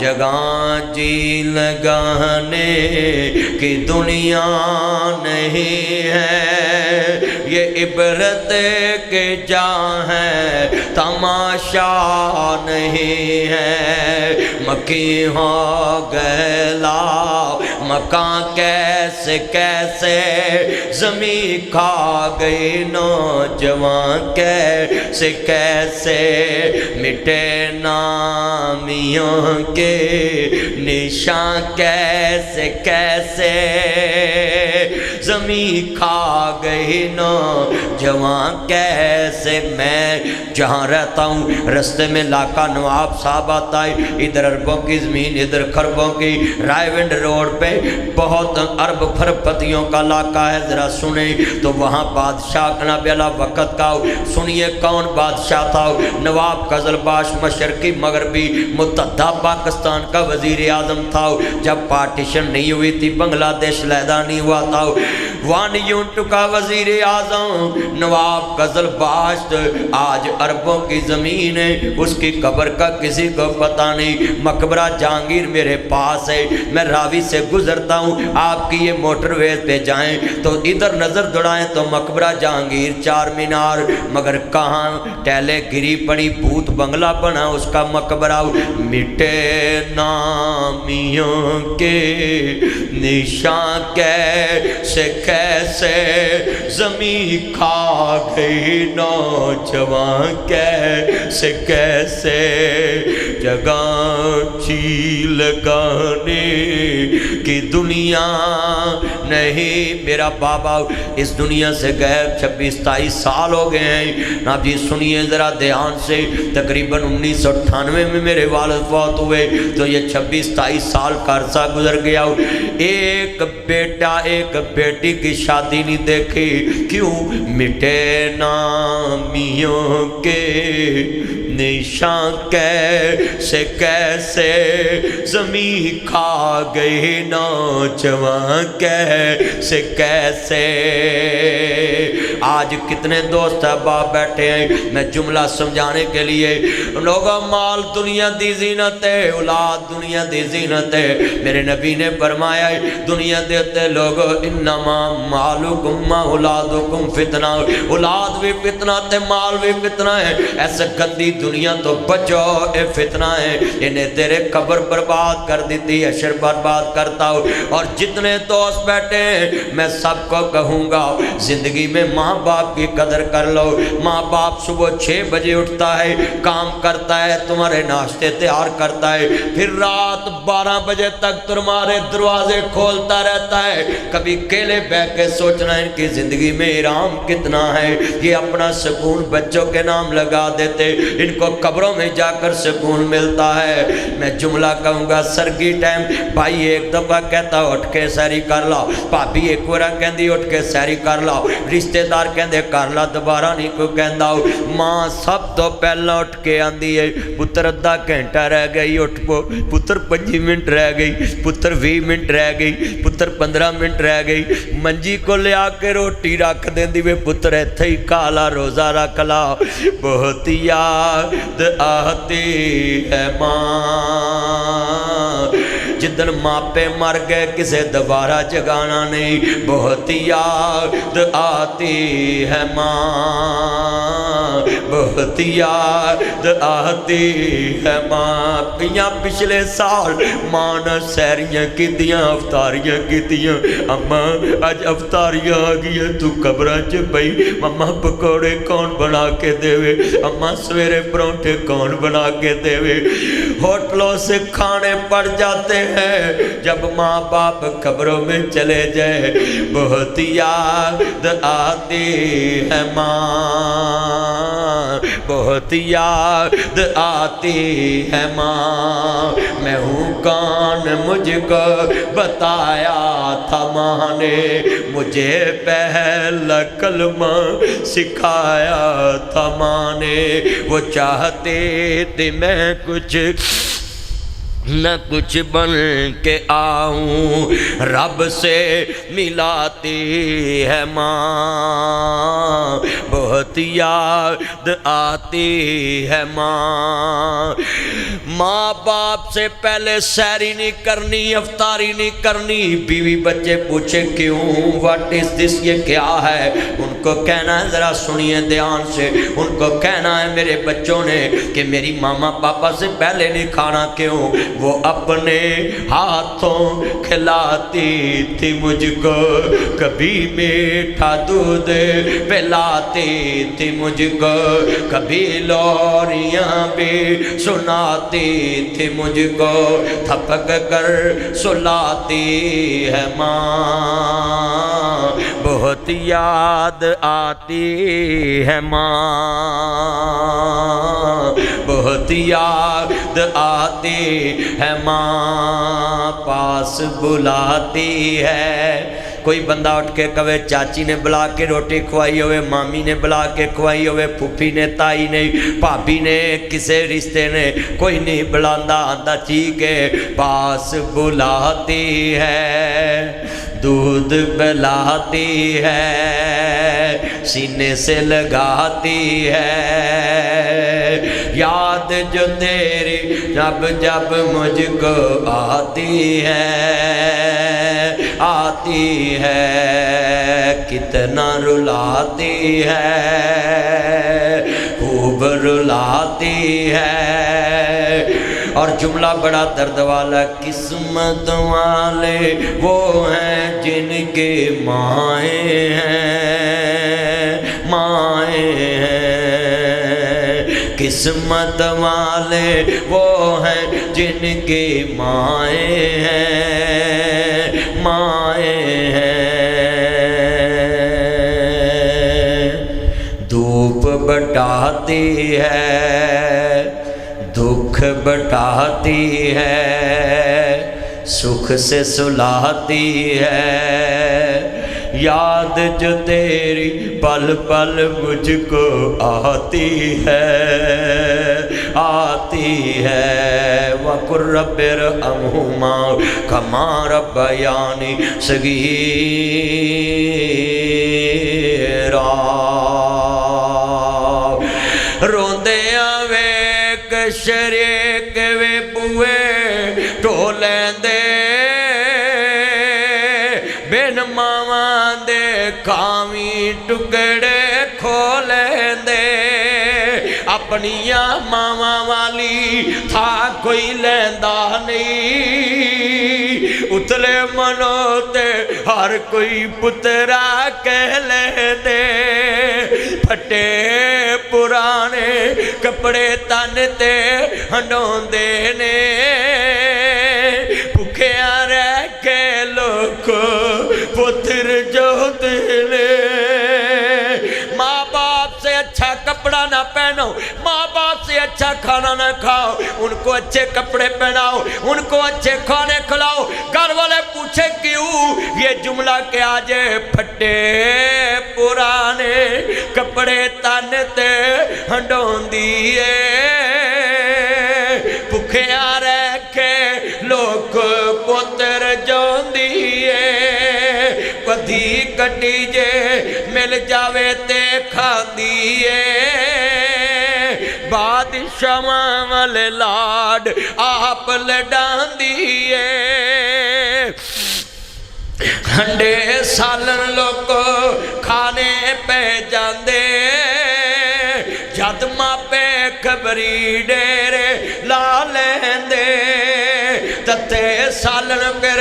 जगह जी लगाने की दुनिया नहीं है, ये इबरत के जहाँ है तमाशा नहीं है। मक्की हो गला मकान कैसे कैसे ज़मी खा गई नौजवान कैसे कैसे मिटे नामियों के निशान कैसे कैसे ज़मी खा गई नौजवान कैसे। मैं जहाँ रहता हूँ रास्ते में लाका नवाब साहब आता है, इधर अरबों की ज़मीन इधर खरबों की, रायविंड रोड पे बहुत अरब खरबपतियों का इलाका है। ज़रा सुने तो वहाँ बादशाह का बेला वक़्त का सुनिए कौन बादशाह था। नवाब कजलबाश मशरकी मगरबी मुत्तहदा पाकिस्तान का वज़ीर आज़म था। जब पार्टीशन नहीं हुई थी, बांग्लादेश लहदा नहीं हुआ था, 1 यूनिट का वज़ीर आज़म नवाब कजलबाश आज अरबों की ज़मीन है, उसकी कब्र का किसी को पता नहीं। मकबरा जहांगीर मेरे पास है, मैं रावी से गुजरता हूँ, आपकी ये मोटरवे पे जाएं तो इधर नज़र दौड़ाएं तो मकबरा जहांगीर, चार मीनार, मगर कहाँ टहले गिरी पड़ी भूत बंगला बना उसका मकबरा। मिटे नामियों के निशान कैसे कैसे ज़मी खा गई नौजवान कैसे कैसे। जगह जी लगाने की दुनिया नहीं। मेरा बाबा इस दुनिया से गए 26-27 साल हो गए हैं। ना जी सुनिए ज़रा ध्यान से, तकरीबन 1998 में मेरे वालिद फौत हुए, तो ये 26-27 साल का अरसा गुजर गया। एक बेटा एक बेटी की शादी नहीं देखी, क्यों? मिटे नामियों के निशान कैसे कैसे ज़मी खा गई नौजवान कैसे कैसे। आज कितने दोस्त अहबाब बैठे हैं, मैं जुमला समझाने के लिए। लोगों माल दुनिया दी जीनत है, औलाद दुनिया दी जीनत है। मेरे नबी ने फरमाया दुनिया देते लोगों इन्नमा मालुकुम मा औलादुकुम फितना, औलाद भी फितना ते माल भी फितना है। ऐसे गंदी दुनिया तो बचो, ये फितना है, इन्हें तेरे कब्र बर्बाद कर देती, अशर बर्बाद करता हूँ। और जितने दोस्त बैठे हैं मैं सबको कहूँगा जिंदगी में माँ बाप की कदर कर लो। माँ बाप सुबह 6 बजे उठता है, काम करता है, तुम्हारे नाश्ते तैयार करता है, फिर रात 12 बजे तक तुम्हारे दरवाजे खोलता रहता है। कभी अकेले बैठ के सोचना इनकी जिंदगी में आराम कितना है। ये अपना सुकून बच्चों के नाम लगा देते, इनको कब्रों में जाकर सुकून मिलता है। मैं जुमला कहूँगा सरगी टाइम भाई एक दफ़ा कहता उठ के सैरी कर लो, भाभी एक बार कहती उठ के सैरी कर लो, रिश्तेदार कहते कर ला, दोबारा नहीं कोई कहता। माँ सब तो पहला उठ के आंदी है पुत्र अद्धा घंटा रह गई, उठ पो पुत्र 5 मिनट रह गई, पुत्र 20 मिनट रह गई, पुत्र 15 मिनट रह गई। मंजी को लिया के रोटी रख देंदी वे पुत्र इत्थे ही खा ला, रोज़ा रख ला। बहुत याद आती है माँ, जिदन मापे मर गए किसे दोबारा जगाना नहीं। बहुत याद आती है माँ, बहुत याद आती है माँ। पिछले साल माँ ने सैरियां कीतियां, अवतारियां कीतियां, अम्मा अज अवतारियां आ गई, तू कब्र च पई, मम्मा पकौड़े कौन बना के देवे, अम्मा सवेरे परोंठे कौन बना के देवे। होटलों से खाने पड़ जाते हैं जब माँ बाप कब्रों में चले जाए। बहुत याद आती है माँ, बहुत याद आती है माँ। मैं हूँ कौन मुझको बताया था माँ ने, मुझे पहला कलमा सिखाया था माँ ने। वो चाहते थे मैं कुछ न कुछ बन के आऊं, रब से मिलाती है माँ, बहुत याद आती है माँ। माँ बाप से पहले सैरी नहीं करनी, अफ्तारी नहीं करनी। बीवी बच्चे पूछे क्यों, व्हाट इज दिस, ये क्या है? उनको कहना है, ज़रा सुनिए ध्यान से, उनको कहना है मेरे बच्चों ने कि मेरी मामा पापा से पहले नहीं खाना। क्यों? वो अपने हाथों खिलाती थी मुझको, कभी मीठा दूध पिलाती थी मुझको, कभी लोरियां भी सुनाती थी मुझको, थपक कर सुलाती है माँ, बहुत याद आती है माँ, बहुत याद आती है माँ, पास बुलाती है। कोई बंदा उठ के कवे चाची ने बुला के रोटी खुआई होवे, मामी ने बुला के खुआई होवे, फूफी ने, ताई ने, भाभी ने, किसी रिश्ते ने कोई नहीं बुलांदा, आंदा चीख के पास बुलाती है, दूध पिलाती है, सीने से लगाती है, याद जो तेरी जब जब मुझको आती है, कितना रुलाती है, खूब रुलाती है। और जुमला बड़ा दर्द वाला, किस्मत वाले वो हैं जिनके माए हैं, माए हैं, किस्मत वाले वो हैं जिनके माए हैं, माए हैं। धूप बटाती है, दुख बटाती है, सुख से सुलाती है, याद जो तेरी पल पल मुझको आती है, आती है। वकुर रब्बिर अम्हुमा कमा रब्बयानी सगीरा, रोंदे वेख शरीक वे बुए ढोलेंदे, बिन मावा दे खावी टुकड़े खोलेंदे, अपनिया मावा वाली था कोई लेंदा नहीं, उतले मनो ते हर कोई पुत्रा कह लेंदे, फटे पुराने कपड़े तन ते हंडोंदे ने, भुखिया रह के लोको पुत्र जो दिले। माँ बाप से अच्छा कपड़ा ना पहनो, माँ बाप से अच्छा खाना ना खाओ, उनको अच्छे कपड़े पहनाओ, उनको अच्छे खाने खिलाओ। घर वाले पूछे क्यों, ये जुमला क्या जे, फटे पुराने कपड़े तन ते हंडोंदी भुखिया रह के लोग पुत्र जोंदी कदी कटी जे मिल जावे ते खांदी बादशाह वाले लाड आप लडांदी ठंडे सालन लोग खाने पे जांदे, जद मापे खबरी डेरे ला लेंदे, तते सालन फिर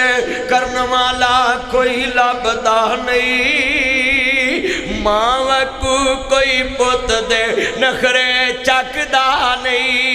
करन वाला कोई लभदा नहीं, मां को कोई पुत दे नखरे चकदा नहीं।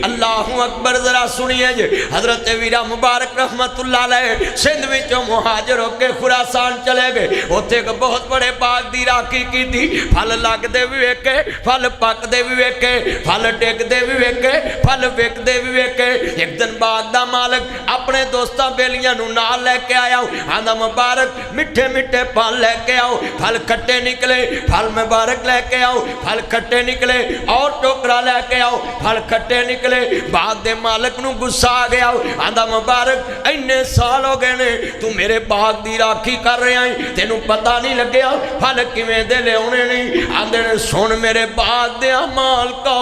अल्लाहु अकबर, जरा सुनिए जी। हजरत वीरा मुबारक रहमतुल्लाह अलैह सिंध विचों मुहाजिर होके खुरासान चले गए। उत्थे एक बहुत बड़े बाग दी राखी की थी। फल लगदे भी वेखे, फल पकदे भी वेखे, फल टिकदे भी वेखे, फल विकदे भी वेखे। एक दिन बाग दा मालिक अपने दोस्तां बेलियां नूं नाल लैके आया। आंदा मुबारक मिठे मिठे फल लैके आओ। फल खट्टे निकले, फल मुबारक लैके आओ। फल खट्टे निकले और टोकरा लैके आओ। फल खट्टे के निकले। बाग दे मालक नूं गुस्सा आ गया, आंदा मुबारक इन्ने साल हो गए ने तू मेरे बाग दी राखी कर रहा है, तेनू पता नहीं लग्या फल किवें दे लियाने नहीं। आंदे ने सुन मेरे बाग दे मालका,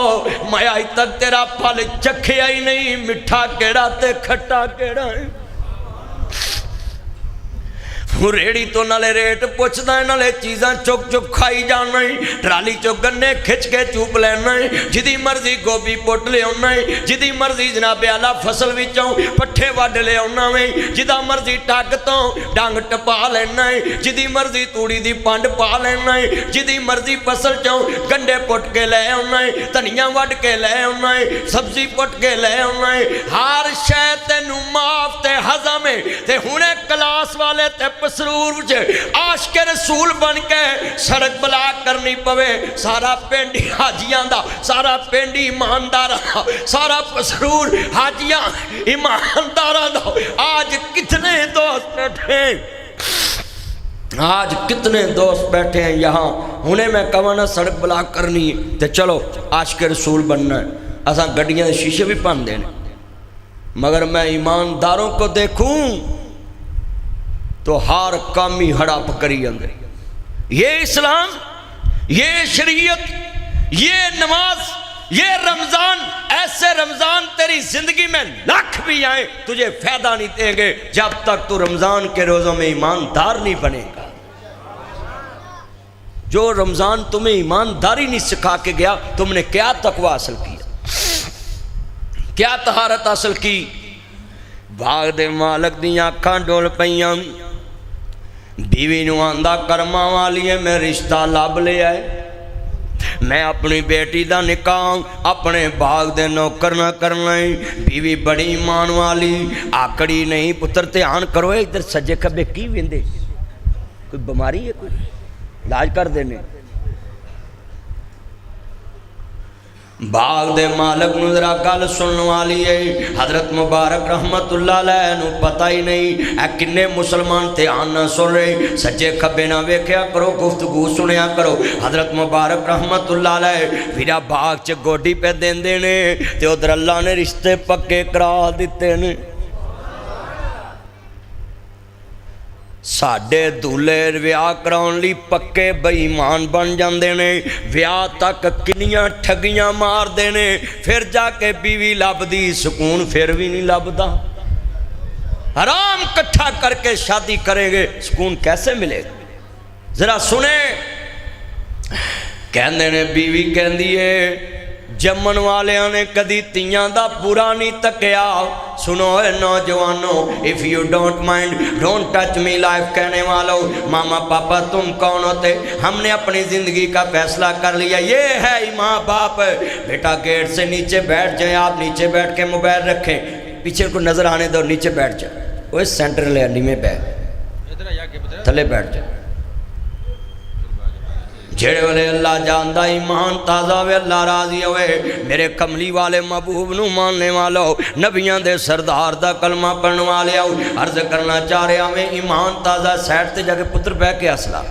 मैं अज तक तेरा फल चखिया ही नहीं, मिठा केड़ा ते खट्टा केड़ा है। रेड़ी तो नाले रेट पुछदा नाले चीज़ां चुक चुक खाई जाना है, ट्राली चो गन्ने खिंच के चूप लेना है, जिदी मर्जी गोभी पुट ले आना है, जिदी मर्जी जनाबे आला फसल विचों पट्ठे वड ले आना है, जिदा मर्जी टग तो डंग टपा लेना है, जिदी मर्जी तूड़ी दी पंड पा लेना है, जिदी मर्जी फसल चों गंडे पुट के ले आना है, धनिया वड के ले आना है, सब्जी पुट के ले आना है, हर शै तैनू माफ ते हजम है। ते हुणे क्लास वाले ते सरूर आशिक रसूल बन के सड़क ब्लॉक करनी पवे, सारा पिंड हाजियां दा, सारा पिंड ईमानदार, सारा सरूर हाजियां ईमानदार दा। आज कितने दोस्त बैठे, आज कितने दोस्त बैठे हैं यहाँ, हुणे मैं कहा ना सड़क ब्लॉक करनी है तो चलो आशिक रसूल बनना है, असा गड्डियां के शीशे भी भन देने, मगर मैं ईमानदारों को देखूं तो हर काम ही हड़प करी जाते। ये इस्लाम, ये शरीयत, ये नमाज, ये रमजान, ऐसे रमजान तेरी जिंदगी में लाख भी आए तुझे फायदा नहीं देंगे जब तक तू रमजान के रोजों में ईमानदार नहीं बनेगा। जो रमजान तुम्हें ईमानदारी नहीं सिखा के गया, तुमने क्या तकवा हासिल किया, क्या तहारत हासिल की। बाग दे मालक दी अखां डोल पईयां, बीवी नूं आंदा कर्मा वाली है मैं रिश्ता लब लिया है, मैं अपनी बेटी का निकाह अपने बाग दे नौकर ना करना है। बीवी बड़ी ईमान वाली, आकड़ी नहीं। पुत्र ध्यान करो, इधर सज्जे खब्बे की वेंदे, कोई बीमारी है, कोई इलाज कर देने। बाग दे मालक नूं जरा गल सुनने वाली है। हजरत मुबारक रहमतुल्लाह अलैह नूं पता ही नहीं ए किन्ने मुसलमान ध्यान ना सुन रहे, सज्जे खब्बे ना वेख्या करो, गुफ्तगू सुनिया करो। हजरत मुबारक रहमतुल्लाह अलैह फिरा बाग च गोडी पे देंदे ने ते उधर अल्लाह ने रिश्ते पक्के करा दिते ने। साडे दूल्हे विआह कराउण लई पक्के बेईमान बन जाते ने, विआह तक किनियां ठगियां मारते ने, फिर जाके बीवी लभदी, सुकून फिर भी नहीं लभदा। हराम इकट्ठा करके शादी करेंगे, सुकून कैसे मिलेगा? जरा सुने, कहते ने बीवी कहती है जमन वालियां ने कदी तियां दा बुरा नहीं तकिया। सुनो नौजवानों, if you don't mind don't touch me life कहने वालों, मामा पापा तुम कौन होते? हमने अपनी ज़िंदगी का फैसला कर लिया, ये है माँ बाप। बेटा गेट से नीचे बैठ जाए, आप नीचे बैठ के मोबाइल रखें, पीछे को नज़र आने दो, नीचे बैठ जाए, वो सेंटर लैंडी में बैठ, थले बैठ जाए। जेड़े वाले अल्लाह जानदा ईमान ताज़ा वे अल्लाह राजी होवे। मेरे कमली वाले महबूब नूं मानने वालों, नबियां दे सरदार दा कलमा पढ़ने वाले आओ, अर्ज करना चाह रहा मैं ईमान ताज़ा सैड ते जाके पुत्र बह के हसला।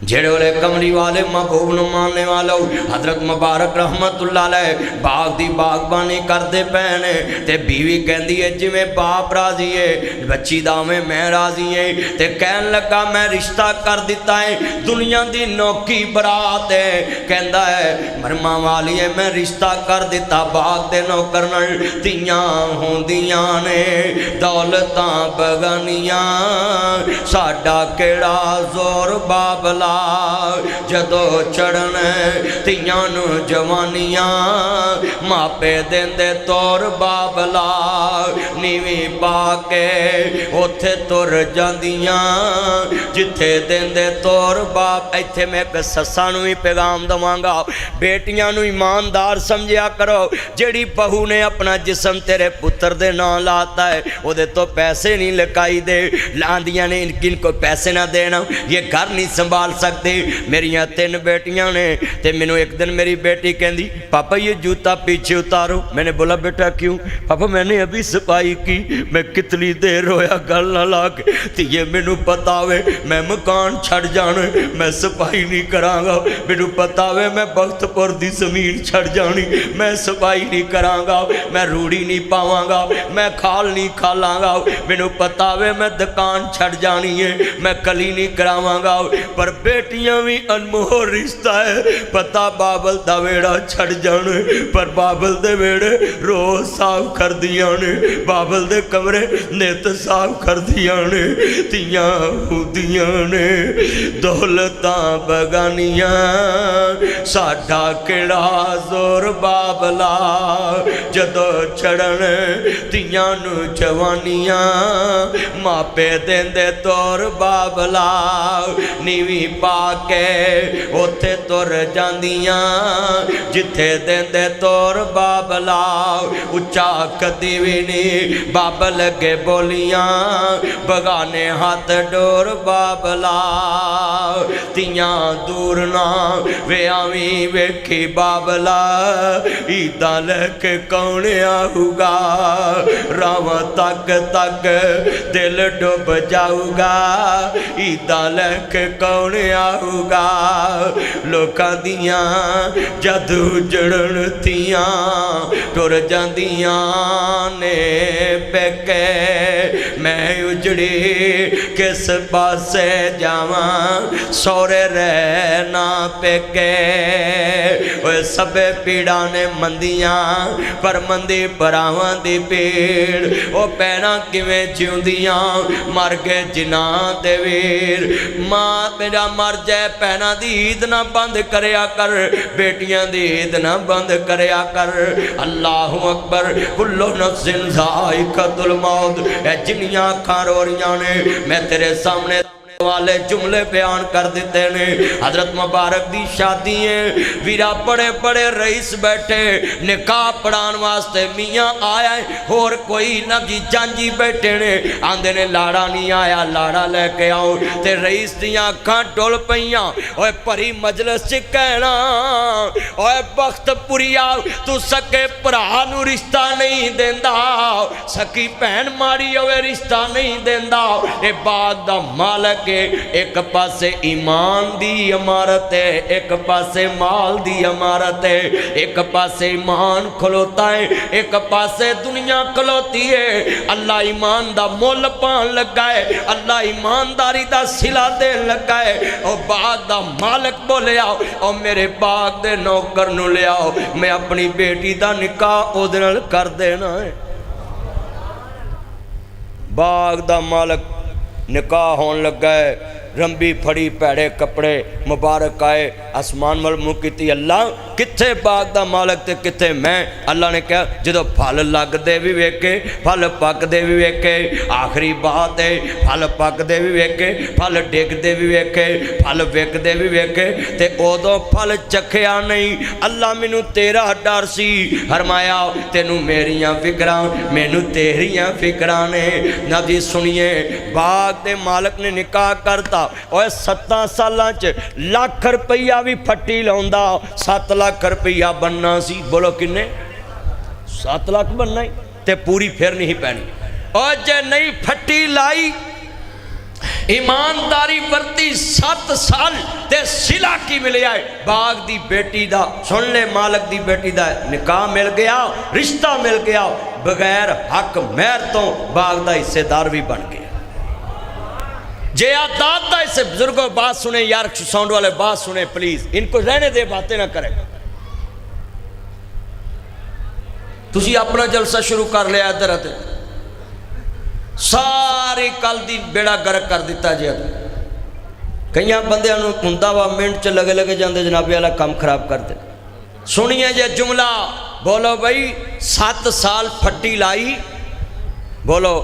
जेड़े वाले कमली वाले महबूब नूं मानने वालों, हजरत मुबारक रहमतुल्लाह अलैह बाग दी बागबानी करते पे ने, ते बीवी कहती है जिमें बाप राजी है बच्ची दा मैं राजी है। ते कहन लगा मैं रिश्ता कर दिता है, दुनिया दी नौकी बरात है, कहता है मरमा वाली है मैं रिश्ता कर दिता बाग दे नौकर नाल। तियां होंदियां ने दौलतां बगानियां, साडा केड़ा जोर बाबला जदों चढ़न तियां नूं जवानियां, मापे देंदे तोर बाबला नीवी पा के उथे तुर जांदियां, जिथे देंदे तोर बाप। इत्थे मैं एक सस्सां नूं भी पैगाम दवांगा, बेटियां नूं ईमानदार समझिया करो। जेड़ी बहू ने अपना जिस्म तेरे पुत्र दे नां लाता है, उहदे तो पैसे नहीं लकाई दे, लांदियां ने इनको पैसे ना देना, ये घर नहीं संभाल सकती। मेरिया 3 बेटियां ने, ते मैनू एक दिन मेरी बेटी कहती पापा ये जूता पीछे उतारो। मैंने बोला बेटा क्यों? पापा मैंने अभी सफाई की, मैं कितनी देर रोया गल ना ला के, ये मैनू पता वे मैं मकान छड़ जाना, मैं सफाई नहीं करांगा। मैनू पता वे मैं बख्तपुर दी जमीन छड़ जानी, मैं सफाई नहीं करांगा, मैं रूढ़ी नहीं पावांगा, मैं खाल नहीं खालांगा। मैनू पता वे मैं दुकान छड़ जानी है, मैं कली नहीं करावांगा। पर बेटियां भी अनमोल रिश्ता है। पता बाबल दा वेड़ा छड़ जाने, पर बाबल दे वेड़े रोज साफ कर दिया ने, बाबल दे कमरे नित साफ कर दिया ने। तियां हुदियां ने दौलतां बगानियां, साडा केड़ा जोर बाबला, जदों चढ़न तियां नू जवानियां, मापे देंदे तोर बाबला। नीवी पा के उथे तुर जांदियां, जिथे देंदे तोर बाबला। उच्चा कदी भी नहीं बाबल के बोलियां, बगाने हाथ डोर बाबला। तियां दूर ना वे आवी वेखी बाबला, ईदा लैके कौन आऊगा, रावा तक तक दिल डुब जाऊगा, ईदा लैके कौन आऊगा। लोकां दियां जदू जड़न तियां टुर जांदियां ने पेके, मैं उजड़ी किस पासे जावां, सौरे रहना पेके। ओए सबे पीड़ा ने मंदियां, पर मंदी भरावां दी पीड़, ओ पैना किवें जिउंदियां, मर गए जिन्हां दे वीर। मां मेरा मर जाए पैना दी ईद ना बंद करया कर, बेटियां दी ईद ना बंद करया कर। अल्लाहु अकबर, कुल्लु नफ्सिन ज़ाइक़तुल मौत। ए जिन्नियां अखां रो रहियां ने, मैं तेरे सामने वाले जुमले बयान कर देते ने। हजरत मुबारक दी शादी है, वीरा बड़े बड़े रईस बैठे, निकाह पढ़ाने वास्ते मियाँ आया है, होर कोई ना जी जांजी बैठे ने। आंदे ने लाड़ा नहीं आया, लाड़ा लेके आओ। ते रईस दियां अखां डुल पईयां। ओए भरी मजलिस च कहना, ओए बख्तपुरिया तू सके भरा नू रिश्ता नहीं देंदा, सकी भैन माड़ी होवे रिश्ता नहीं देंदा। ए बाग दा मालक एक पासे ईमान दी इमारत है, एक पासे माल दी इमारत है, एक पासे ईमान खलोता है, एक पासे दुनिया खलोती है। अल्लाह ईमान दा मुल पान लगा है, अल्लाह ईमानदारी दा सिला देन लगा है। और बाग दा मालिक बोले आओ, और मेरे बाग दे नौकर नू ले आओ, मैं अपनी बेटी दा निकाह ओदे नाल कर देना है। बाग दा मालिक निकाह होने लगा है, रंबी फड़ी पैड़े कपड़े, मुबारक आए, आसमान वाल मुँह की, अल्लाह कित्थे बाग दा मालक ते कित्थे मैं। अल्लाह ने कहा जो फल लगते भी वेखे, फल पकते भी वेखे, आखिरी बात है फल पकते भी वेखे, फल डिगते भी वेखे, फल विकते भी वेखे, ते उदों फल चखिया नहीं। अल्लाह मैनू तेरा डर सी, फरमाया तेनू मेरियां फिक्रां, मैनू तेरियां फिक्रां ने। ना जी सुनिए, बाग के मालक ने निकाह करता, और 7 सालां च लाख रुपया भी फट्टी लाउंदा, 7 लाख रुपया बनना सी। बोलो किन्ने? 7 लाख बनना ही, ते पूरी फिर नहीं पैनी। और जे नहीं फट्टी लाई, ईमानदारी वरती 7 साल, ते सिला की मिलिया बाग दी बेटी दा। सुन ले, मालक दी बेटी दा निकाह मिल गया, रिश्ता मिल गया, बगैर हक महर तो बाग दा हिस्सेदार भी बन गया। जे दादा इसे बुजुर्गों बात सुने यार, साउंड वाले बात सुने प्लीज, इनको रहने दे, बातें ना करें। तुसी अपना जलसा शुरू कर लिया इधर, सारी कल दी बेड़ा गर्क कर दिता जी। कई बंदियां नूं हुंदा वा मिनट च लगे लगे जाते जनाबे वाला काम खराब करते। सुनिए जे जुमला, बोलो भाई 7 साल फट्टी लाई, बोलो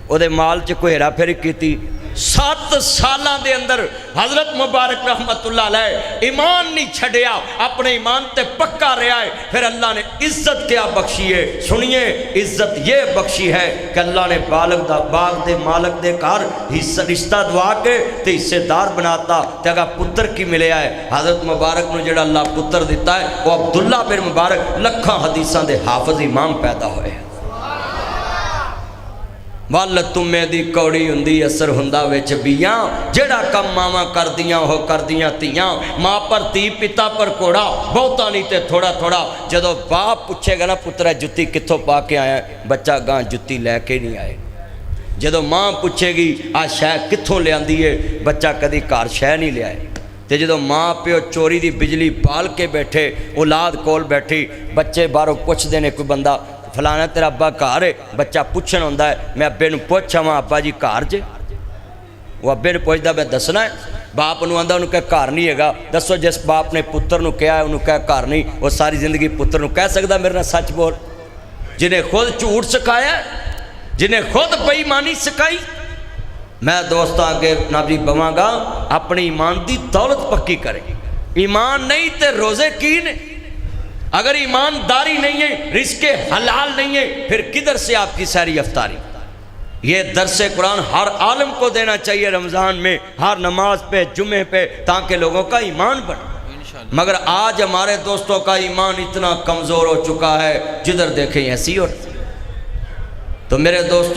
ओदे माल च कोई हेरा फेरी की, 7 सालों के अंदर हजरत मुबारक रहमतुल्लाह अलैह ईमान नहीं छड़िया, अपने ईमान ते पक्का रहा है। फिर अल्लाह ने इज्जत क्या बख्शी है, सुनिए इज्जत ये बख्शी है कि अल्लाह ने बाग दे मालक दे घर हिस्सा रिश्ता दवा के ते हिस्सेदार बनाता। ते अगर पुत्र की मिले है हजरत मुबारक को जो अल्लाह पुत्र दिता है वह अब्दुल्ला बिन मुबारक लखा हदीसा के हाफिज इमाम पैदा होए। वल तुम्हे दी कौड़ी हुंदी असर हुंदा विच बियां, जेड़ा कम मावां करदियां हो करदियां तियां। माँ पर धी पिता पर घोड़ा, बहुता नहीं ते थोड़ा थोड़ा। जदों बाप पूछेगा ना पुत्रा जुत्ती कित्थों पा के आया, बच्चा गां जुत्ती लैके नहीं आए। जदों माँ पूछेगी आ शै कित्थों लियांदी है, बच्चा कदी घर शै नहीं लियाए। तो जो माँ प्यो चोरी की बिजली पाल के बैठे, औलाद कोल बैठी, बच्चे बाहरों पुछते हैं कोई बंदा फलाना तेरा अब्बा घर है, बच्चा पूछण आंदा है मैं अब्बे नूं पुछ आवां अब्बा जी घर जे, वो अब्बे नूं पुछदा मैं दसना है। बाप नूं आंदा उन्होंने कह घर नहीं हैगा, दसो जिस बाप ने पुत्र नूं कहा उन्होंने कह घर नहीं, वो सारी जिंदगी पुत्र नूं कह सकदा मेरे नाल सच बोल। जिन्हें खुद झूठ सिखाया, जिन्हें खुद बेईमानी सिखाई। मैं दोस्तों अगे नाबी बवांगा अपनी ईमान की दौलत पक्की करे। ईमान नहीं तो रोजे की ने, अगर ईमानदारी नहीं है, रिस्के हलाल नहीं है, फिर किधर से आपकी सारी अफ्तारी। ये दरसे कुरान हर आलम को देना चाहिए रमज़ान में, हर नमाज पे जुमे पे, ताकि लोगों का ईमान बढ़े। मगर आज हमारे दोस्तों का ईमान इतना कमज़ोर हो चुका है, जिधर देखें ऐसी। और तो मेरे दोस्तों